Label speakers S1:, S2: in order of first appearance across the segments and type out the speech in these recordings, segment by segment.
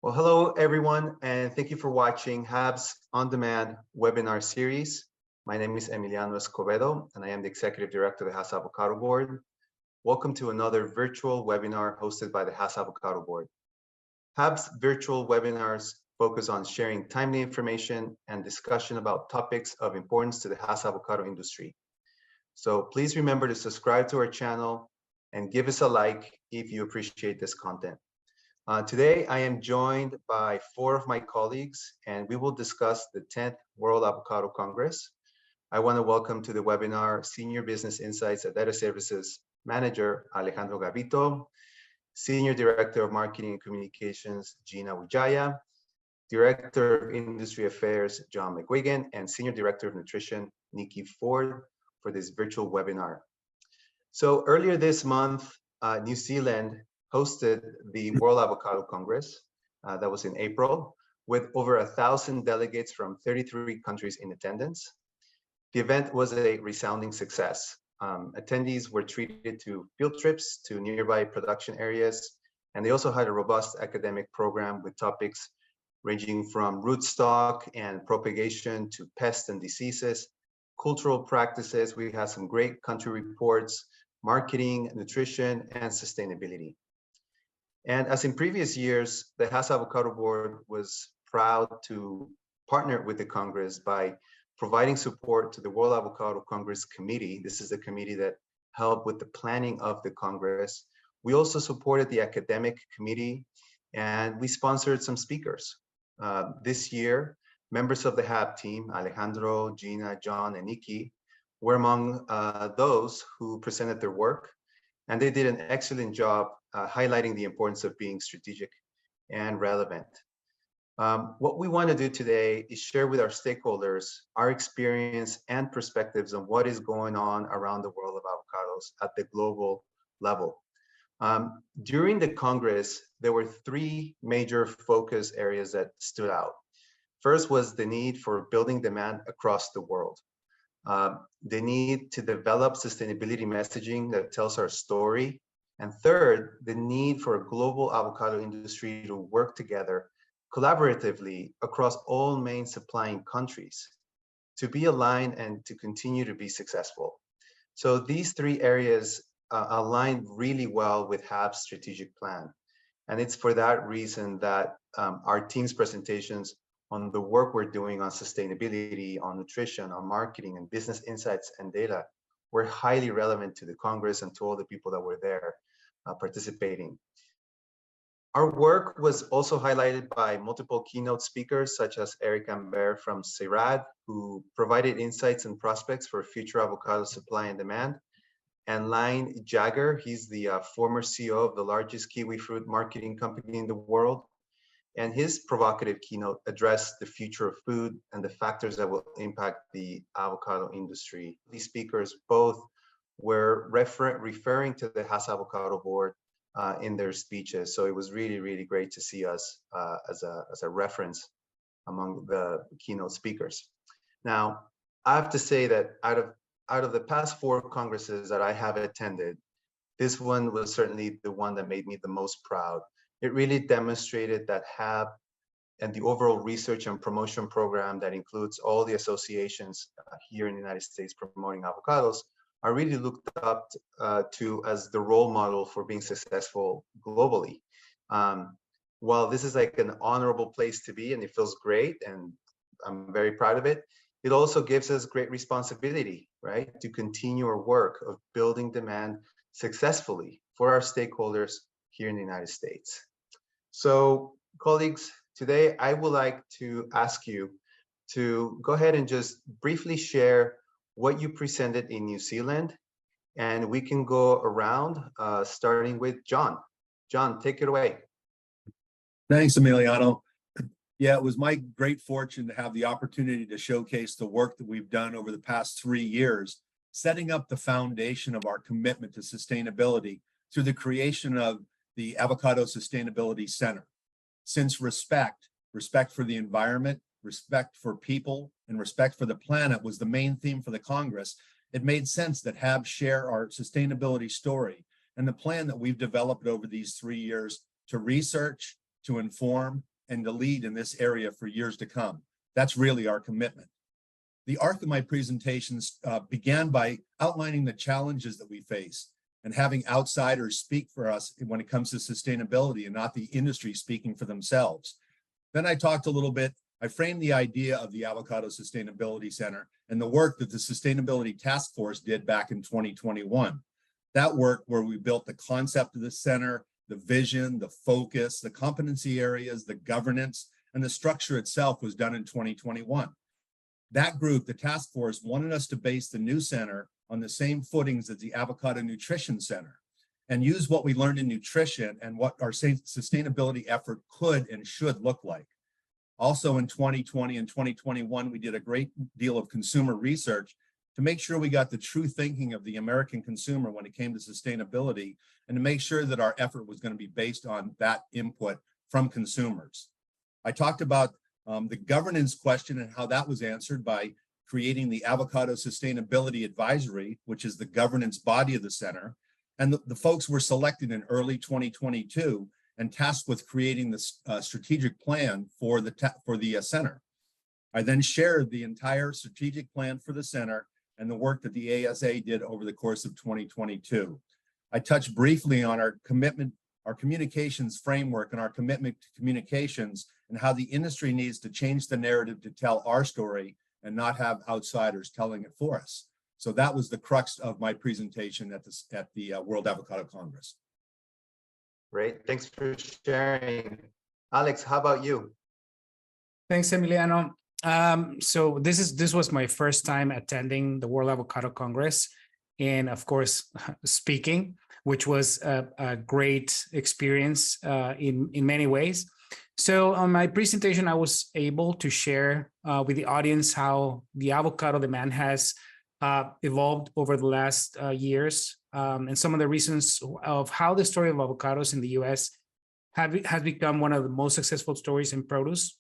S1: Well, hello everyone, and thank you for watching HAB's on-demand webinar series. My name is Emiliano Escobedo, and I am the Executive Director of the Haas Avocado Board. Welcome to another virtual webinar hosted by the Haas Avocado Board. HAB's virtual webinars focus on sharing timely information and discussion about topics of importance to the Haas avocado industry. So please remember to subscribe to our channel and give us a like if you appreciate this content. Today, I am joined by 4 of my colleagues, and we will discuss the 10th World Avocado Congress. I want to welcome to the webinar Senior Business Insights at Data Services Manager, Alejandro Gavito, Senior Director of Marketing and Communications, Gina Widjaja, Director of Industry Affairs, John McGuigan, and Senior Director of Nutrition, Nikki Ford, for this virtual webinar. So earlier this month, New Zealand hosted the World Avocado Congress. That was in April, with over 1,000 delegates from 33 countries in attendance. The event was a resounding success. Attendees were treated to field trips to nearby production areas, and they also had a robust academic program with topics ranging from rootstock and propagation to pests and diseases, cultural practices. We had some great country reports, marketing, nutrition, and sustainability. And as in previous years, the Haas Avocado Board was proud to partner with the Congress by providing support to the World Avocado Congress Committee. This is the committee that helped with the planning of the Congress. We also supported the academic committee, and we sponsored some speakers. This year, members of the HAB team, Alejandro, Gina, John, and Nikki, were among those who presented their work, and they did an excellent job highlighting the importance of being strategic and relevant. What we want to do today is share with our stakeholders our experience and perspectives on what is going on around the world of avocados at the global level. During the Congress, there were 3 major focus areas that stood out. First was the need for building demand across the world. The need to develop sustainability messaging that tells our story. And third, the need for a global avocado industry to work together collaboratively across all main supplying countries to be aligned and to continue to be successful. So these 3 areas align really well with HAB's strategic plan. And it's for that reason that our team's presentations on the work we're doing on sustainability, on nutrition, on marketing, and business insights and data were highly relevant to the Congress and to all the people that were there participating. Our work was also highlighted by multiple keynote speakers, such as Eric Ambert from CIRAD, who provided insights and prospects for future avocado supply and demand. And Line Jagger, he's the former CEO of the largest kiwi fruit marketing company in the world. And his provocative keynote addressed the future of food and the factors that will impact the avocado industry. These speakers both were referring to the Haas Avocado Board in their speeches. So it was really, really great to see us as a reference among the keynote speakers. Now, I have to say that out of the past 4 congresses that I have attended, this one was certainly the one that made me the most proud. It really demonstrated that HAB and the overall research and promotion program that includes all the associations here in the United States promoting avocados are really looked up to as the role model for being successful globally. While this is like an honorable place to be and it feels great and I'm very proud of it, it also gives us great responsibility, right? To continue our work of building demand successfully for our stakeholders here in the United States. So colleagues, today I would like to ask you to go ahead and just briefly share what you presented in New Zealand, and we can go around starting with John. John, take it away.
S2: Thanks, Emiliano. Yeah, it was my great fortune to have the opportunity to showcase the work that we've done over the past 3 years, setting up the foundation of our commitment to sustainability through the creation of the Avocado Sustainability Center. Since respect for the environment, respect for people, and respect for the planet was the main theme for the Congress, it made sense that HAB share our sustainability story and the plan that we've developed over these 3 years to research, to inform, and to lead in this area for years to come. That's really our commitment. The arc of my presentations began by outlining the challenges that we face and having outsiders speak for us when it comes to sustainability and not the industry speaking for themselves. Then I talked a little bit, I framed the idea of the Avocado Sustainability Center and the work that the Sustainability Task Force did back in 2021. That work where we built the concept of the center, the vision, the focus, the competency areas, the governance, and the structure itself was done in 2021. That group, the task force, wanted us to base the new center on the same footings as the Avocado Nutrition Center and use what we learned in nutrition and what our sustainability effort could and should look like. Also in 2020 and 2021, we did a great deal of consumer research to make sure we got the true thinking of the American consumer when it came to sustainability and to make sure that our effort was going to be based on that input from consumers. I talked about the governance question and how that was answered by creating the Avocado Sustainability Advisory, which is the governance body of the center. And the folks were selected in early 2022 and tasked with creating the strategic plan for the center. I then shared the entire strategic plan for the center and the work that the ASA did over the course of 2022. I touched briefly on our commitment, our communications framework and our commitment to communications and how the industry needs to change the narrative to tell our story and not have outsiders telling it for us. So that was the crux of my presentation at the World Avocado Congress.
S1: Great, thanks for sharing. Alex, how about you?
S3: Thanks, Emiliano. So this was my first time attending the World Avocado Congress, and of course, speaking, which was a great experience in many ways. So on my presentation, I was able to share with the audience how the avocado demand has evolved over the last years, and some of the reasons of how the story of avocados in the US has become one of the most successful stories in produce,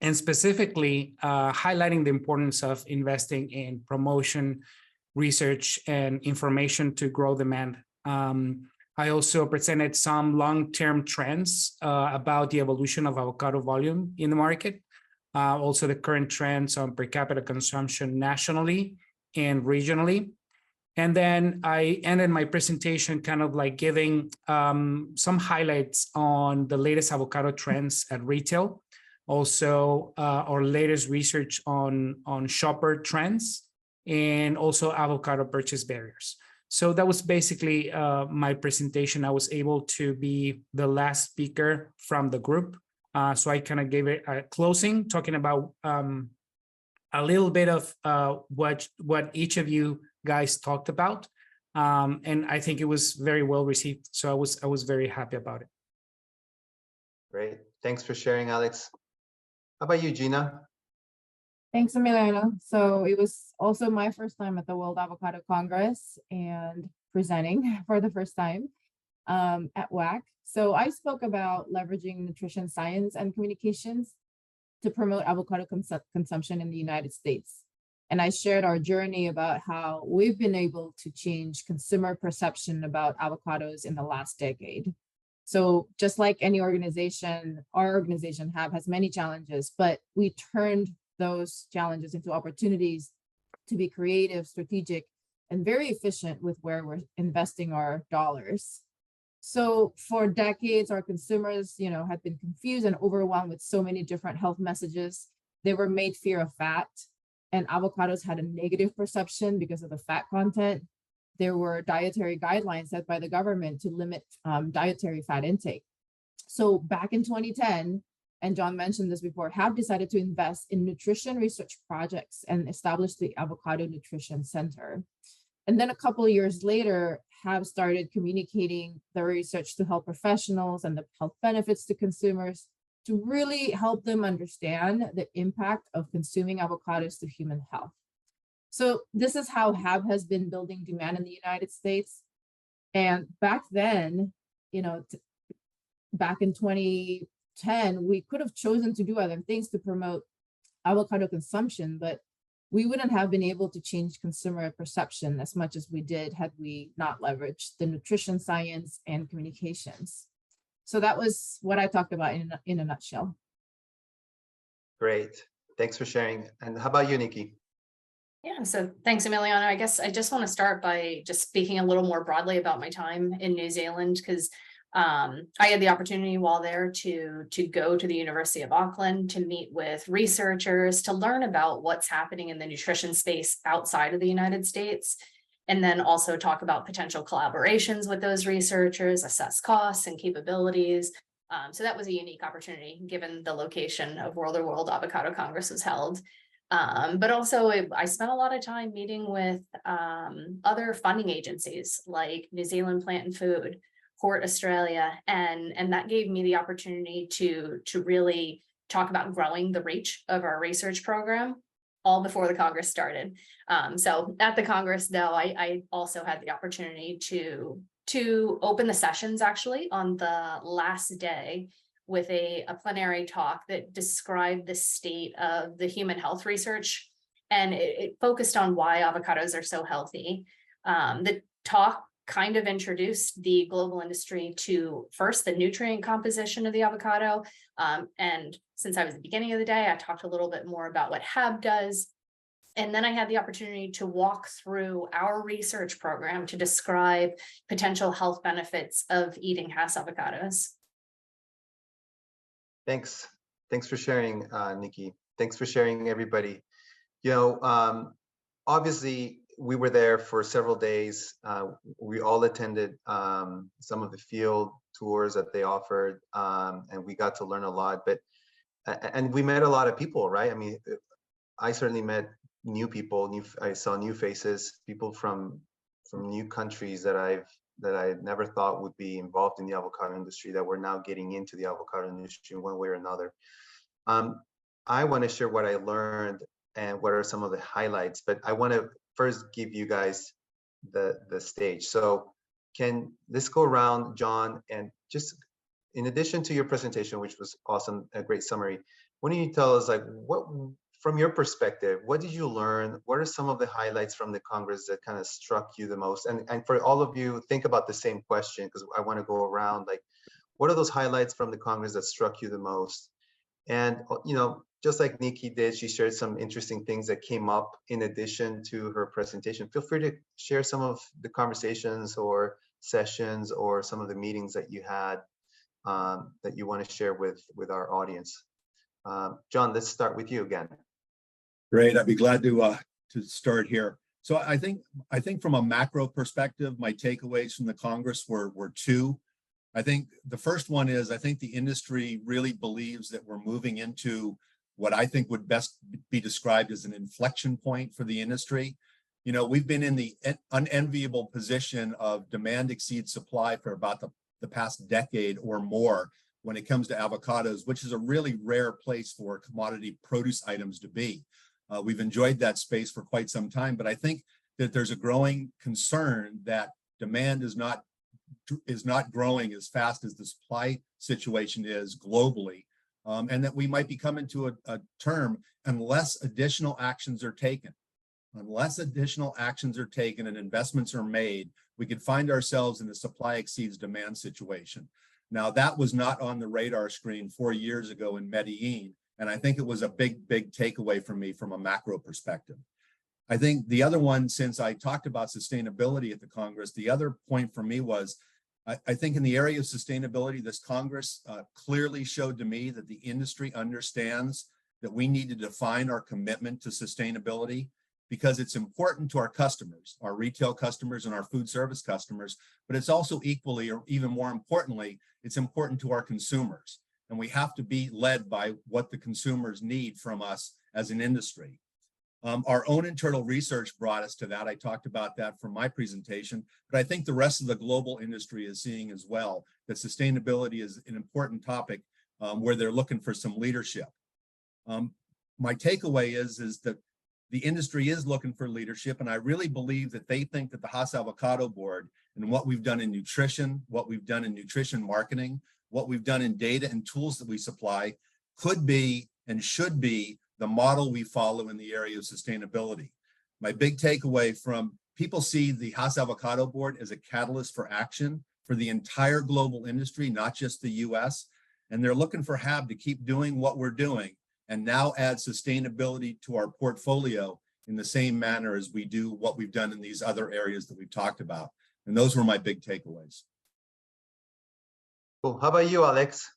S3: and specifically highlighting the importance of investing in promotion, research, and information to grow demand. I also presented some long-term trends about the evolution of avocado volume in the market, also the current trends on per capita consumption nationally and regionally. And then I ended my presentation kind of like giving some highlights on the latest avocado trends at retail, also our latest research on shopper trends, and also avocado purchase barriers. So that was basically my presentation. I was able to be the last speaker from the group. So I kind of gave it a closing, talking about a little bit of what each of you guys talked about. And I think it was very well received. So I was very happy about it.
S1: Great, thanks for sharing, Alex. How about you, Gina?
S4: Thanks, Emiliano. So it was also my first time at the World Avocado Congress and presenting for the first time at WAC. So I spoke about leveraging nutrition science and communications to promote avocado consumption in the United States. And I shared our journey about how we've been able to change consumer perception about avocados in the last decade. So just like any organization, our organization has many challenges, but we turned those challenges into opportunities to be creative, strategic, and very efficient with where we're investing our dollars. So for decades, our consumers, had been confused and overwhelmed with so many different health messages. They were made fear of fat, and avocados had a negative perception because of the fat content. There were dietary guidelines set by the government to limit dietary fat intake. So back in 2010, and John mentioned this before, have decided to invest in nutrition research projects and establish the Avocado Nutrition Center. And then a couple of years later, have started communicating the research to health professionals and the health benefits to consumers to really help them understand the impact of consuming avocados to human health. So this is how HAB has been building demand in the United States. And back then, back in 2010, we could have chosen to do other things to promote avocado consumption, but we wouldn't have been able to change consumer perception as much as we did had we not leveraged the nutrition science and communications. So that was what I talked about in a nutshell.
S1: Great. Thanks for sharing. And how about you, Nikki?
S5: Yeah, so thanks, Emiliano. I guess I just want to start by just speaking a little more broadly about my time in New Zealand, because I had the opportunity while there to go to the University of Auckland to meet with researchers, to learn about what's happening in the nutrition space outside of the United States, and then also talk about potential collaborations with those researchers, assess costs and capabilities. So that was a unique opportunity given the location of where the World Avocado Congress was held. But also I spent a lot of time meeting with other funding agencies like New Zealand Plant and Food, Port Australia, and that gave me the opportunity to really talk about growing the reach of our research program all before the Congress started. So at the Congress, though, I also had the opportunity to open the sessions actually on the last day with a plenary talk that described the state of the human health research. And it focused on why avocados are so healthy. The talk kind of introduced the global industry to first the nutrient composition of the avocado. And since I was at the beginning of the day, I talked a little bit more about what HAB does. And then I had the opportunity to walk through our research program to describe potential health benefits of eating Hass avocados.
S1: Thanks. Thanks for sharing, Nikki. Thanks for sharing, everybody. You know, obviously, we were there for several days. We all attended some of the field tours that they offered, and we got to learn a lot. And we met a lot of people, right? I mean, I certainly met new people. I saw new faces, people from new countries that I never thought would be involved in the avocado industry, that we're now getting into the avocado industry in one way or another. I want to share what I learned and what are some of the highlights, but I want to first give you guys the stage. So let's go around, John, and just in addition to your presentation, which was awesome, a great summary, why don't you tell us, like, what, from your perspective, what did you learn? What are some of the highlights from the Congress that kind of struck you the most? And for all of you, think about the same question, because I want to go around, like, what are those highlights from the Congress that struck you the most? And, you know, just like Nikki did, she shared some interesting things that came up in addition to her presentation. Feel free to share some of the conversations or sessions or some of the meetings that you had that you want to share with our audience. John, let's start with you again.
S2: Great, I'd be glad to start here. So I think from a macro perspective, my takeaways from the Congress were two. I think the first one is, I think the industry really believes that we're moving into what I think would best be described as an inflection point for the industry. You know, we've been in the unenviable position of demand exceeds supply for about the past decade or more when it comes to avocados, which is a really rare place for commodity produce items to be. We've enjoyed that space for quite some time, but I think that there's a growing concern that demand is not growing as fast as the supply situation is globally, and that we might be coming to a term unless additional actions are taken. Unless additional actions are taken and investments are made, we could find ourselves in a supply exceeds demand situation. Now, that was not on the radar screen 4 years ago in Medellin, and I think it was a big takeaway for me from a macro perspective. I think the other one, since I talked about sustainability at the Congress, the other point for me was, I think in the area of sustainability, this Congress clearly showed to me that the industry understands that we need to define our commitment to sustainability, because it's important to our customers, our retail customers and our food service customers, but it's also equally, or even more importantly, it's important to our consumers. And we have to be led by what the consumers need from us as an industry. Our own internal research brought us to that. I talked about that from my presentation, but I think the rest of the global industry is seeing as well that sustainability is an important topic where they're looking for some leadership. My takeaway is that the industry is looking for leadership, and I really believe that they think that the Hass Avocado Board and what we've done in nutrition, what we've done in nutrition marketing, what we've done in data and tools that we supply could be and should be the model we follow in the area of sustainability. My big takeaway from people see the Hass Avocado Board as a catalyst for action for the entire global industry, not just the US. And they're looking for HAB to keep doing what we're doing and now add sustainability to our portfolio in the same manner as we do what we've done in these other areas that we've talked about. And those were my big takeaways.
S1: Cool. How about you, Alex?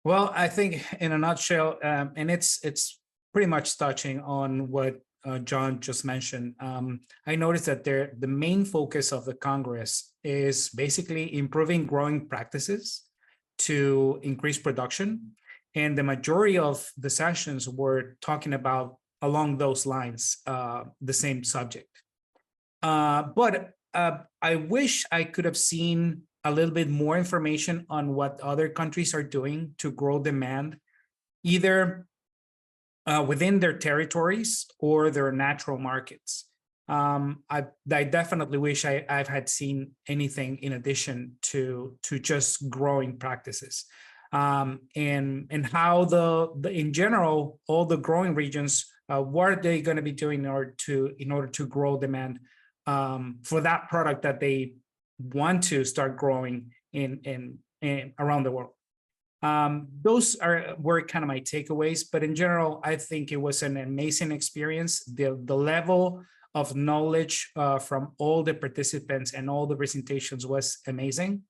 S3: Well, I think in a nutshell, and it's pretty much touching on what John just mentioned. I noticed that the main focus of the Congress is basically improving growing practices to increase production. And the majority of the sessions were talking about along those lines, the same subject. But I wish I could have seen a little bit more information on what other countries are doing to grow demand, either within their territories or their natural markets. I definitely wish I've had seen anything in addition to just growing practices, and how in general all the growing regions, what are they going to be doing in order to grow demand for that product that they want to start growing in around the world. Those were kind of my takeaways, but in general, I think it was an amazing experience. The level of knowledge from all the participants and all the presentations was amazing.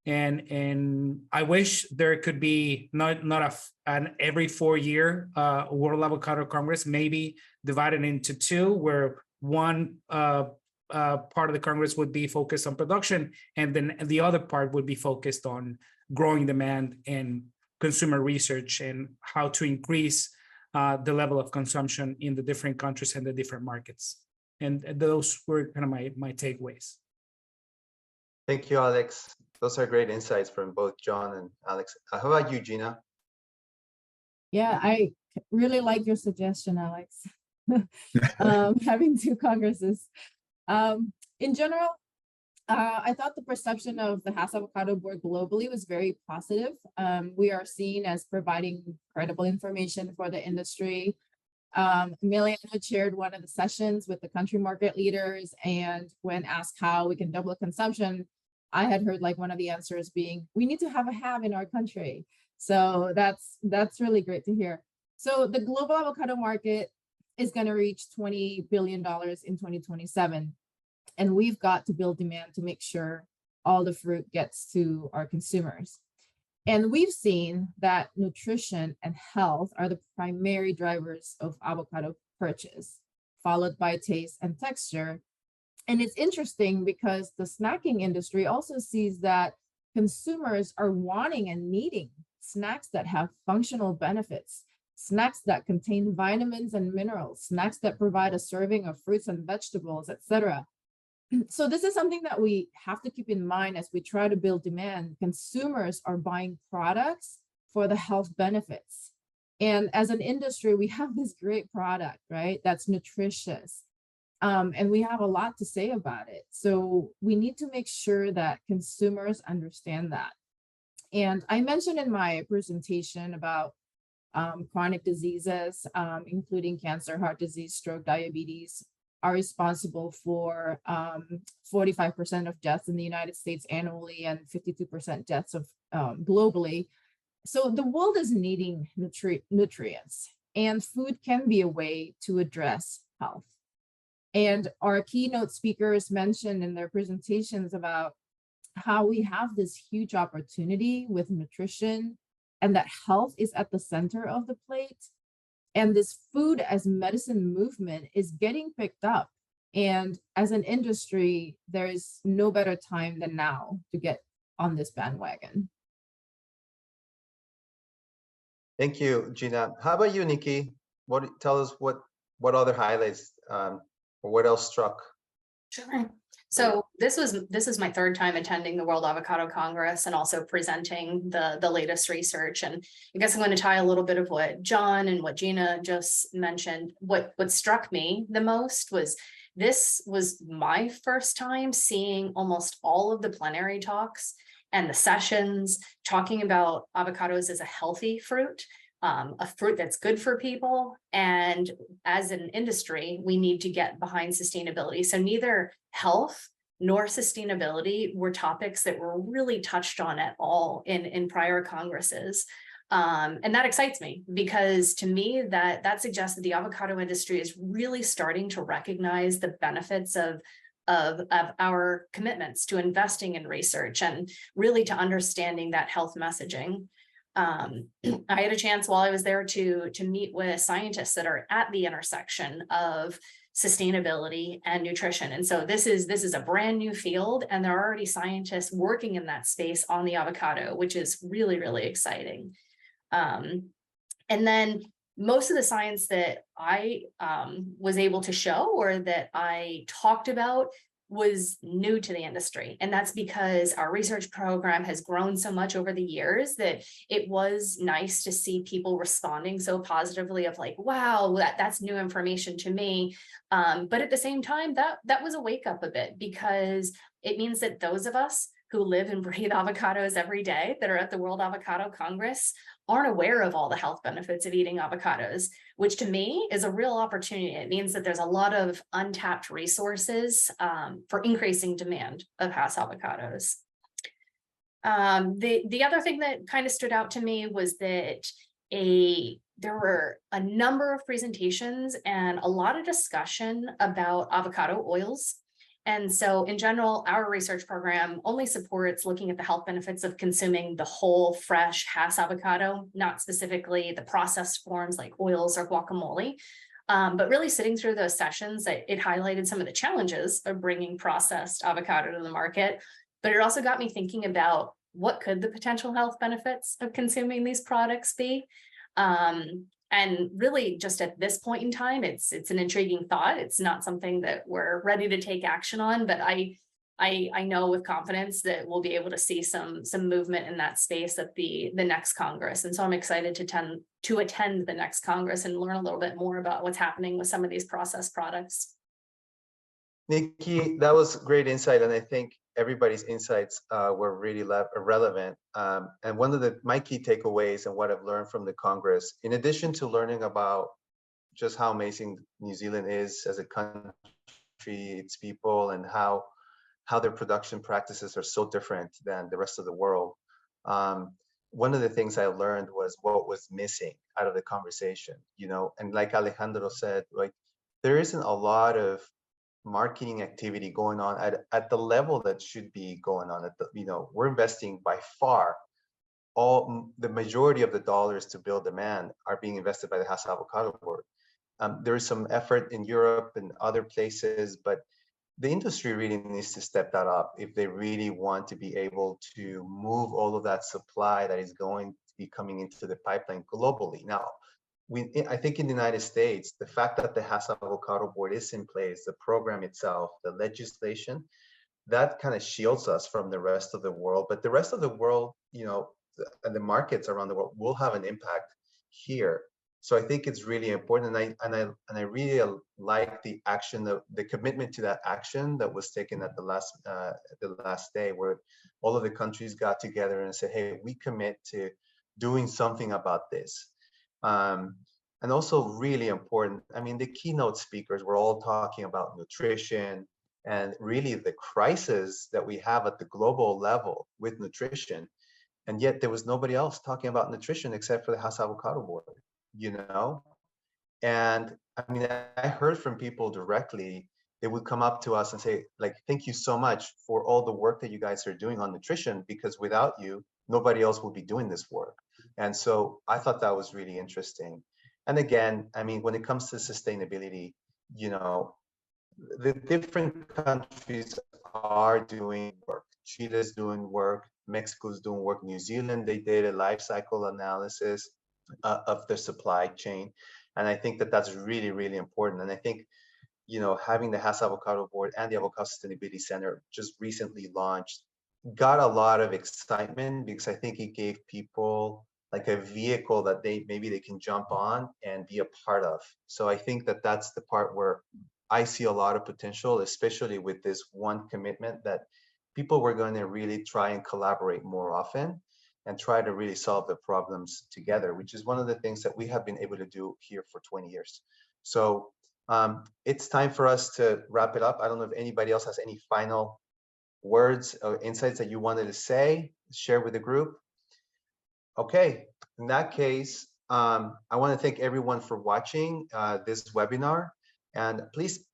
S3: And I wish there could be not an every 4-year World Avocado Congress, maybe divided into two, where one part of the Congress would be focused on production, and then the other part would be focused on growing demand and consumer research and how to increase the level of consumption in the different countries and the different markets. And those were kind of my takeaways.
S1: Thank you, Alex. Those are great insights from both John and Alex. How about you, Gina?
S4: Yeah, I really like your suggestion, Alex. Having two congresses. In general, I thought the perception of the Hass Avocado Board globally was very positive. We are seen as providing credible information for the industry. Emiliano chaired one of the sessions with the country market leaders, and when asked how we can double consumption, I had heard like one of the answers being, we need to have a HAB in our country. So that's really great to hear. So the global avocado market is going to reach $20 billion in 2027. And we've got to build demand to make sure all the fruit gets to our consumers. And we've seen that nutrition and health are the primary drivers of avocado purchase, followed by taste and texture. And it's interesting because the snacking industry also sees that consumers are wanting and needing snacks that have functional benefits, snacks that contain vitamins and minerals, snacks that provide a serving of fruits and vegetables, etc. So this is something that we have to keep in mind as we try to build demand. Consumers are buying products for the health benefits. And as an industry, we have this great product, right? That's nutritious. And we have a lot to say about it. So we need to make sure that consumers understand that. And I mentioned in my presentation about chronic diseases, including cancer, heart disease, stroke, diabetes, are responsible for 45% of deaths in the United States annually and 52% deaths of globally. So the world is needing nutrients, and food can be a way to address health. And our keynote speakers mentioned in their presentations about how we have this huge opportunity with nutrition and that health is at the center of the plate. And this food as medicine movement is getting picked up. And as an industry, there is no better time than now to get on this bandwagon.
S1: Thank you, Gina. How about you, Nikki? Tell us what other highlights or what else struck?
S5: Sure. So this is my third time attending the World Avocado Congress and also presenting the latest research. And I guess I'm going to tie a little bit of what John and what Gina just mentioned. What struck me the most was this was my first time seeing almost all of the plenary talks and the sessions talking about avocados as a healthy fruit. A fruit that's good for people. And as an industry, we need to get behind sustainability. So neither health nor sustainability were topics that were really touched on at all in prior Congresses. And that excites me, because to me that suggests that the avocado industry is really starting to recognize the benefits of our commitments to investing in research and really to understanding that health messaging. I had a chance while I was there to meet with scientists that are at the intersection of sustainability and nutrition. And so this is a brand new field, and there are already scientists working in that space on the avocado, which is really, really exciting. And then most of the science that I was able to show, or that I talked about, was new to the industry. And that's because our research program has grown so much over the years that it was nice to see people responding so positively of like, wow, that's new information to me. But at the same time, that was a wake up a bit, because it means that those of us who live and breathe avocados every day that are at the World Avocado Congress aren't aware of all the health benefits of eating avocados, which to me is a real opportunity. It means that there's a lot of untapped resources for increasing demand of Hass avocados. The other thing that kind of stood out to me was that there were a number of presentations and a lot of discussion about avocado oils. And so in general, our research program only supports looking at the health benefits of consuming the whole fresh Hass avocado, not specifically the processed forms like oils or guacamole. But really sitting through those sessions, it highlighted some of the challenges of bringing processed avocado to the market. But it also got me thinking about what could the potential health benefits of consuming these products be. And really just at this point in time, it's an intriguing thought. It's not something that we're ready to take action on, but I know with confidence that we'll be able to see some movement in that space at the next Congress. And so I'm excited to attend the next Congress and learn a little bit more about what's happening with some of these processed products.
S1: Nikki, that was great insight, and I think everybody's insights were really relevant. And one of my key takeaways and what I've learned from the Congress, in addition to learning about just how amazing New Zealand is as a country, its people, and how their production practices are so different than the rest of the world. One of the things I learned was what was missing out of the conversation, and like Alejandro said, like there isn't a lot of marketing activity going on at the level that should be going on. We're investing by far the majority of the dollars to build demand are being invested by the Hass Avocado Board. There is some effort in Europe and other places, but the industry really needs to step that up if they really want to be able to move all of that supply that is going to be coming into the pipeline globally. Now, I think in the United States, the fact that the Hass Avocado Board is in place, the program itself, the legislation, that kind of shields us from the rest of the world. But the rest of the world, and the markets around the world will have an impact here. So I think it's really important, and I really like the action, the commitment to that action that was taken at the last day, where all of the countries got together and said, "Hey, we commit to doing something about this." And also really important, I mean, the keynote speakers were all talking about nutrition and really the crisis that we have at the global level with nutrition. And yet there was nobody else talking about nutrition except for the Hass Avocado Board, And I mean, I heard from people directly, they would come up to us and say, like, thank you so much for all the work that you guys are doing on nutrition, because without you, nobody else will be doing this work. And so I thought that was really interesting. And again, I mean, when it comes to sustainability, the different countries are doing work. Chile's doing work, Mexico's doing work, New Zealand, they did a life cycle analysis of the supply chain. And I think that that's really, really important. And I think, having the Hass Avocado Board and the Avocado Sustainability Center just recently launched got a lot of excitement, because I think it gave people like a vehicle that maybe they can jump on and be a part of. So I think that that's the part where I see a lot of potential, especially with this one commitment that people were going to really try and collaborate more often and try to really solve the problems together, which is one of the things that we have been able to do here for 20 years. So it's time for us to wrap it up. I don't know if anybody else has any final words or insights that you wanted to say, share with the group? Okay, in that case, I want to thank everyone for watching this webinar, and please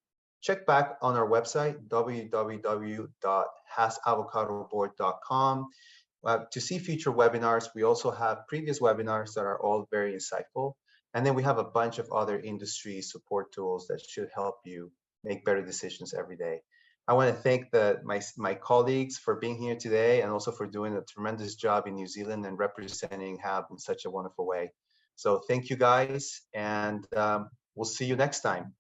S1: check back on our website, www.hasavocadoboard.com. To see future webinars. We also have previous webinars that are all very insightful. And then we have a bunch of other industry support tools that should help you make better decisions every day. I want to thank my colleagues for being here today and also for doing a tremendous job in New Zealand and representing HAB in such a wonderful way. So thank you guys, and we'll see you next time.